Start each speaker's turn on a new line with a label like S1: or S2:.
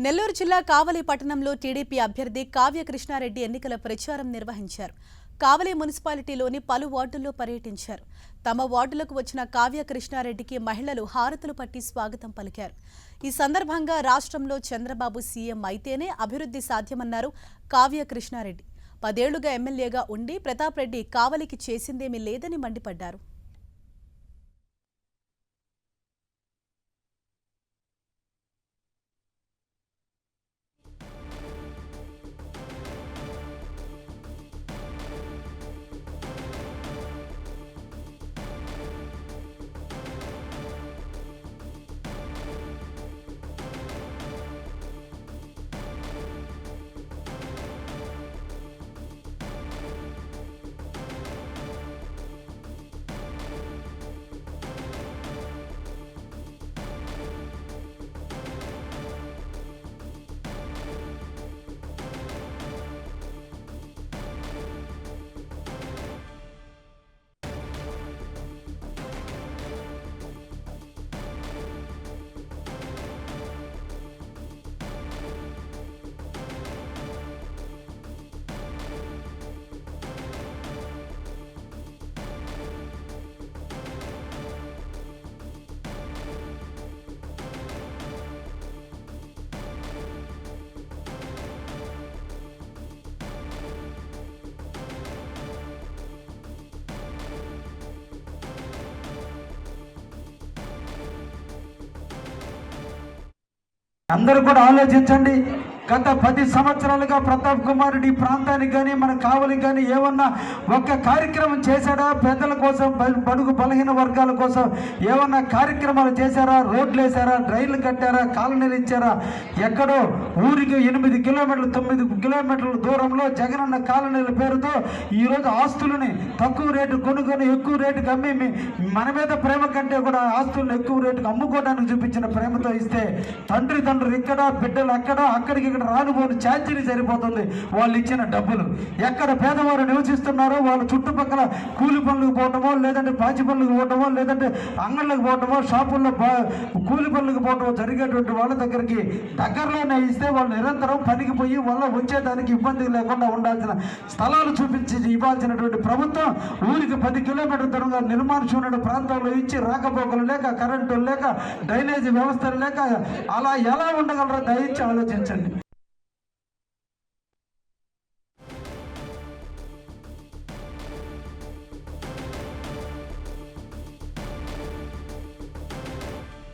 S1: నెల్లూరు జిల్లా కావలి పట్టణంలో టీడీపీ అభ్యర్థి కావ్య కృష్ణారెడ్డి ఎన్నికల ప్రచారం నిర్వహించారు. కావలి మున్సిపాలిటీలోని పలు వార్డుల్లో పర్యటించారు. తమ వార్డులకు వచ్చిన కావ్య కృష్ణారెడ్డికి మహిళలు హారతులు పట్టి స్వాగతం పలికారు. ఈ సందర్భంగా రాష్ట్రంలో చంద్రబాబు సీఎం అయితేనే అభివృద్ధి సాధ్యమన్నారు కావ్య కృష్ణారెడ్డి. 10 ఏళ్లుగా ఎమ్మెల్యేగా ఉండి ప్రతాప్ రెడ్డి కావలికి చేసిందేమీ లేదని మండిపడ్డారు.
S2: అందరూ కూడా ఆలోచించండి. గత 10 సంవత్సరాలుగా ప్రతాప్ కుమార్ రెడ్డి ప్రాంతానికి కానీ మన కావలికి కానీ ఏమన్నా ఒక్క కార్యక్రమం చేశాడా? పేదల కోసం, బడుగు బలహీన వర్గాల కోసం ఏమన్నా కార్యక్రమాలు చేశారా? రోడ్లు వేసారా? డ్రైన్లు కట్టారా? కాలనీలు ఇచ్చారా? ఎక్కడో ఊరికి 8 కిలోమీటర్లు 9 కిలోమీటర్ల దూరంలో జగనన్న కాలనీల పేరుతో ఈరోజు ఆస్తులని తక్కువ రేటు కొనుక్కొని ఎక్కువ రేటుకి అమ్మి మన మీద ప్రేమ కంటే కూడా ఆస్తులను ఎక్కువ రేటుకి అమ్ముకోవడానికి చూపించిన ప్రేమతో ఇస్తే తండ్రులు ఇక్కడ, బిడ్డలు అక్కడికి ఇక్కడ రానుపోని ఛార్జీలు సరిపోతుంది వాళ్ళు ఇచ్చిన డబ్బులు. ఎక్కడ పేదవారు నివసిస్తున్నారో వాళ్ళు చుట్టుపక్కల కూలి పనులకు పోవటమో, లేదంటే పాచి పనులకు పోవటమో, లేదంటే అంగళ్ళకు పోవటమో, షాపుల్లో కూలి పనులకు పోవటమో జరిగేటువంటి వాళ్ళ దగ్గరలోనే ఇస్తే వాళ్ళు నిరంతరం పనికి పోయి వాళ్ళ వచ్చేదానికి ఇబ్బంది లేకుండా ఉండాల్సిన స్థలాలు చూపించి ఇవ్వాల్సినటువంటి ప్రభుత్వం ఊరికి 10 కిలోమీటర్ల దూరంగా నిర్మానుష్యమైన ప్రాంతాల్లో ఇచ్చి రాకపోకలు లేక, కరెంటు లేక, డ్రైనేజీ వ్యవస్థలు లేక అలా ఎలా ఉండగలరో దయచేసి ఆలోచించండి.